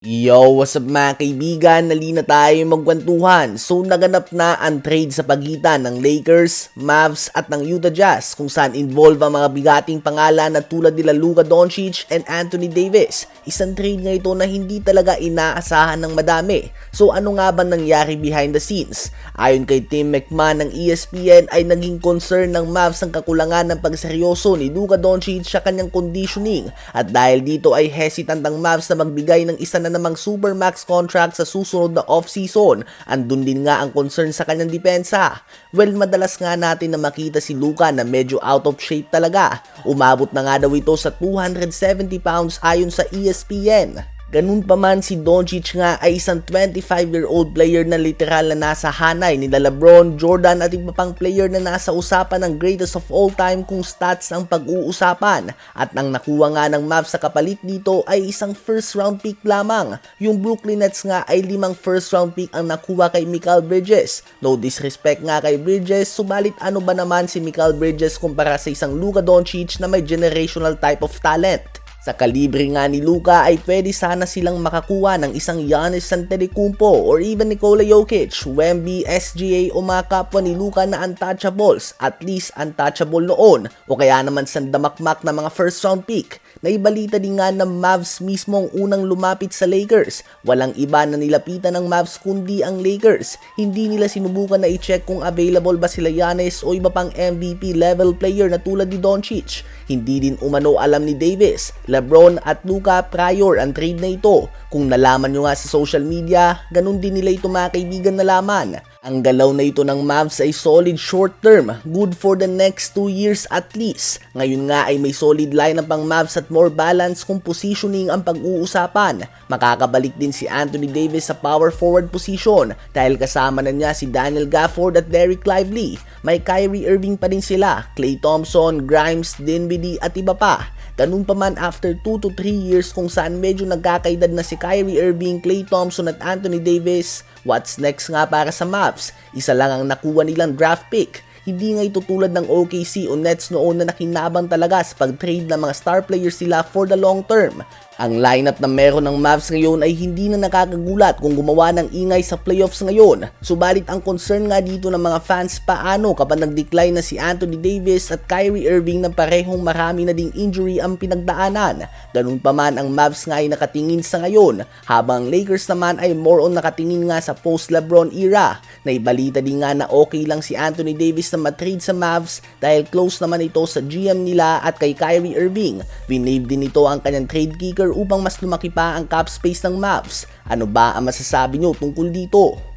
Yo, what's up mga kaibigan? Nalina tayo magkwentuhan. So naganap na ang trade sa pagitan ng Lakers, Mavs at ng Utah Jazz kung saan involve ang mga bigating pangalan na tulad nila Luka Doncic and Anthony Davis. Isang trade nga ito na hindi talaga inaasahan ng madami. So ano nga ba nangyari behind the scenes? Ayon kay Tim McMahon ng ESPN ay naging concern ng Mavs ang kakulangan ng pagseryoso ni Luka Doncic sa kanyang conditioning at dahil dito ay hesitant ang Mavs na magbigay ng isa na namang supermax contract sa susunod na off-season. Andun din nga ang concern sa kanyang depensa. Well, madalas nga natin na makita si Luka na medyo out of shape talaga. Umabot na nga daw ito sa 270 pounds ayon sa ESPN. Ganun pa man, si Doncic nga ay isang 25-year-old player na literal na nasa hanay ni LeBron, Jordan at iba pang player na nasa usapan ng greatest of all time kung stats ang pag-uusapan. At ang nakuha nga ng Mavs sa kapalit dito ay isang first round pick lamang. Yung Brooklyn Nets nga ay 5 first round pick ang nakuha kay Mikal Bridges. No disrespect nga kay Bridges, subalit ano ba naman si Mikal Bridges kumpara sa isang Luka Doncic na may generational type of talent. Sa kalibre nga ni Luka ay pwede sana silang makakuha ng isang Giannis Antetokounmpo or even Nikola Jokic, Wemby, SGA o mga kapwa ni Luka na untouchables, at least untouchable noon, o kaya naman sandamakmak na mga first round pick. Naibalita din nga ng Mavs mismo ang unang lumapit sa Lakers. Walang iba na nilapitan ng Mavs kundi ang Lakers. Hindi nila sinubukan na i-check kung available ba sila Giannis o iba pang MVP level player na tulad ni Doncic. Hindi din umano alam ni Davis, LeBron at Luka prior ang trade na ito. Kung nalaman nyo nga sa social media, ganun din nila ito mga kaibigan nalaman. Ang galaw na ito ng Mavs ay solid short term, good for the next 2 years at least. Ngayon nga ay may solid lineup ang Mavs at more balance kung positioning ang pag-uusapan. Makakabalik din si Anthony Davis sa power forward position dahil kasama na niya si Daniel Gafford at Derek Lively. May Kyrie Irving pa din sila, Klay Thompson, Grimes, Dinwiddie at iba pa. Ganun pa man after 2 to 3 years kung saan medyo nagkakaedad na si Kyrie Irving, Klay Thompson at Anthony Davis, what's next nga para sa Mavs? Isa lang ang nakuha nilang draft pick. Hindi nga ito tulad ng OKC o Nets noon na nakinabang talaga sa pag-trade ng mga star players sila for the long term. Ang lineup na meron ng Mavs ngayon ay hindi na nakakagulat kung gumawa ng ingay sa playoffs ngayon. Subalit ang concern nga dito ng mga fans paano kapag nag-decline na si Anthony Davis at Kyrie Irving na parehong marami na ding injury ang pinagdaanan. Ganun pa man ang Mavs nga ay nakatingin sa ngayon, habang Lakers naman ay more on nakatingin nga sa post-LeBron era. Naibalita din nga na okay lang si Anthony Davis na matrade sa Mavs dahil close naman ito sa GM nila at kay Kyrie Irving. Winave din ito ang kanyang trade kicker upang mas lumaki pa ang cap space ng Mavs. Ano ba ang masasabi nyo tungkol dito?